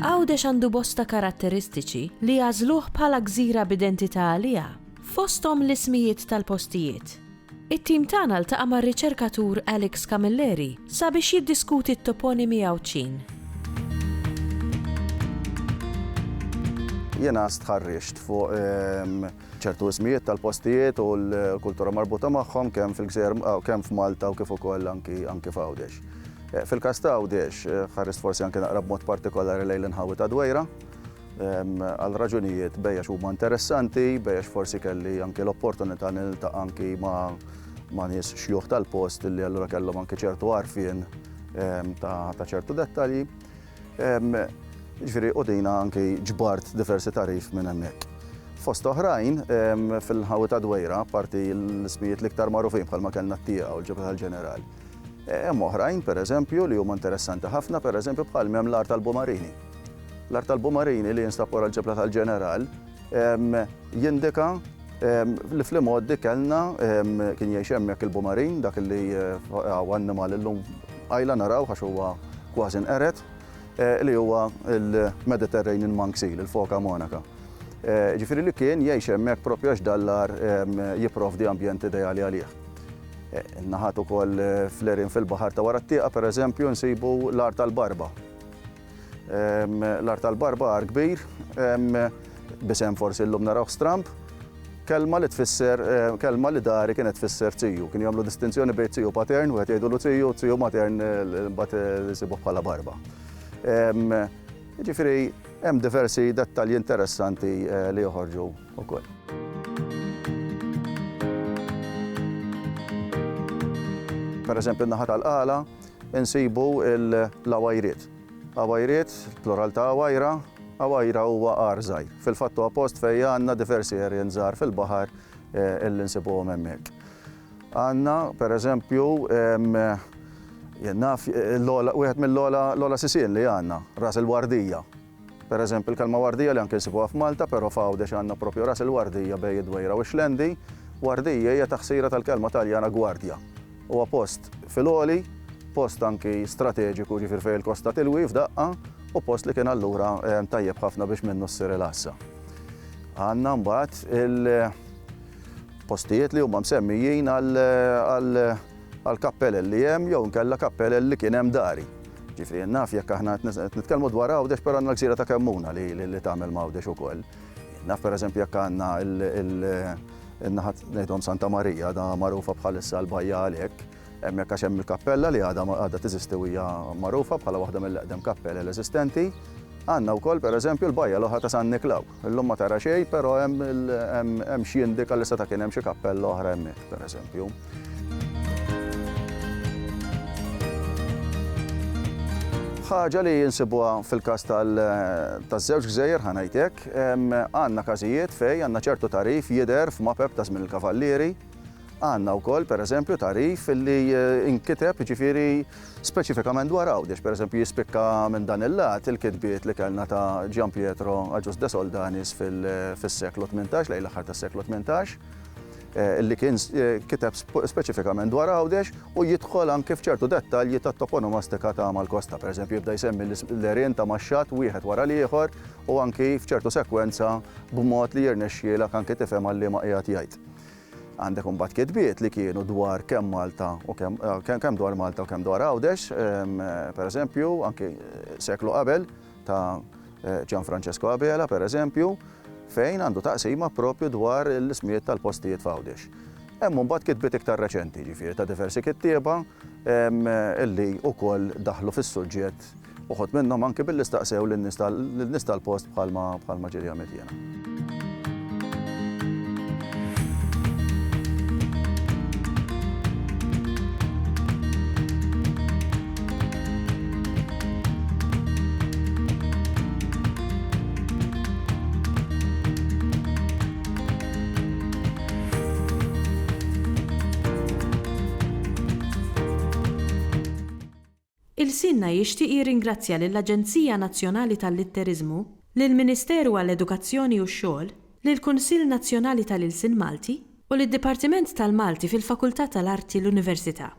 Għawdex għandu bosta karatteristiċi li jażluh bħala gżira b'identità għalija, fosthom l-ismijiet tal-postijiet. It-tim tagħna ltaqa' mar-riċerkatur Alex Camilleri sabiex jiddiskuti t-toponimi Għawċin. Jiena stħarriġt fuq ċertu ismijiet tal-postijiet u l-kultura marbuta magħhom kemm fil-Gżejjer kemm f'Malta u kif ukoll anki f'Għawdex. Fil-każ ta' Għawdex ħarrist forsi anke naqra b'mod partikolari lejn l-inħawi ta' Dwejra għal raġunijiet bejjax huma interessanti, bejjax forsi kelli anke l-opportunità niltaqa' anki ma' nies xjuħ tal-post li allura kellhom anke ċertu għarfien ta' ċertu dettalji. Ġifieri u dina anke ġbart diversi tarif minn hemmhekk. Fost oħrajn fil-ħawi ta' Dwejra, parti l-ismijiet l-iktar magħrufin bħalma kellna t-Tieqa u l-Ġebel tal-Ġeneral. Hemm oħrajn pereżempju li huma interessanti ħafna, pereżempju bħal hemm l-Art tal-Bumarini. L-Art tal-Bumarini li jinstab wara l-Ġebla tal-Ġeneral jindika li fl-imoddi kellna kien jgħix hemmhekk il-Bumarin, dak li huwa annimal illum għajla naraw għax huwa kważi nqered, li huwa il-Mediterranean monk seal, il-foka monaca. Ġifieri li kien jgħix hemmhekk proprju għax dal-ar jipprovdi ambjent ideali għalih. Naħat ukoll flerin fil-baħar ta' wara t-Tieqa pereżempju nsibu l-Art tal-Barba. L-Art tal-Barba għar kbir, b'isem forsi llum naraw stramp, kelma li dari kienet tfisser tziju. Kien jagħmlu distinzjoni bejn tziju patern u qed jgħidulu tziju matern mbagħad isibuh bħala barba. Jiġifieri hemm diversi dettalji interessanti li joħorġu wkoll. Pereżempju n-naħa tal-qala insibu l-Għawajriet. Għawajriet, plural ta' Għawajra, Għawajra huwa għar żgħir. Fil-fatt huwa post fejn għandna diversi għerien żgħar fil-baħar illi nsibuhom hemmhekk. Għandna pereżempju wieħed mill-Lola Sisien li għandna, Ras il-Wardija. Pereżempju il-kelma Wardija li anke nsibuha f'Malta, però f'Għawdex għandna proprju Ras il-Wardija bejn Dwejra u Xlendi. Wardija hija taħsira tal-kelma Taljana gwardja. Huwa post fil-għoli, post anki strateġiku ġifier fejn il-kosta tilwi f'daqqa u post li kien allura tajjeb ħafna biex minnu ssir ilassa. Għandna mbagħad il-postijiet li huma msemmijin għal kappell li hemm jew nkella kappell li kien hemm dari. Ġifieri naf jekk aħna nitkellmu dwar Għawdex però għandna l-Gżira ta' Kemmuna li tagħmel Għawdex ukoll. Naf pereżempju jekk għandna il-naħat ngħidhom Santa Marija da magħrufa bħalissa l-bajja għalhekk, hemmhekk għax hemm il-kappella li għadha teżisti hija magħrufa bħala waħda mill-eqdem kappella l-eżistenti. Għandna wkoll pereżempju l-bajja l-oħra ta' San Niklaw. Illum ma tara xejn, però hemm xi jindika li seta' kien hemm xi kappella oħra hemmhekk pereżempju. Ħaġa li jinsibuha fil-każ taż-żewġ gżejjer ħanajtek, għandna każijiet fejn għandna ċertu tarif jidher f'mapep ta' żmien il-kavallieri. Għandna wkoll pereżempju tarif li inkiteb ġifieri speċifikament dwar Għawdex, pereżempju jispikka minn dan il-lat il-kitbiet li kellna ta' Gian Pietro Aġust de Soldanis fis-seklu 18 lejn l-aħħar tas-seklu 18. Li kien kiteb speċifikament dwar Għawdex u jidħol anke f'ċertu dettalji tat-toponomastika ta' mal-kosta. Pereżempju jibda jsemmi l-erien ta' Maxxat wieħed wara l-ieħor u anke f'ċertu sekwenza b'mod li jirnexxielek anke tifhem għal liema qiegħed jgħid. Għandek imbagħad kitbiet li kienu dwar kemm Malta u kemm dwar Malta u kemm dwar Għawdex, pereżempju anke seklu qabel ta' Gian Francesco Abela pereżempju, fejn għandu taqsima proprju dwar l-ismijiet tal-postijiet f'Għawdex. Hemm mbagħad kitbiet iktar reċenti, ġifieri ta' diversi kittieba illi wkoll daħlu fis-suġġett uħud minnhom anke billi staqsew lin-nies tal-post bħalma ġieli għamilt jiena. il-Sinna jixtieq jirringrazzja lill-Aġenzija Nazzjonali tal-Litterizmu, lill-Ministeru għall-Edukazzjoni u x-Xogħol, lill-Kunsill Nazzjonali tal-Ilsien Malti u lid-Dipartiment tal-Malti fil-Fakultà tal-Arti l-Università.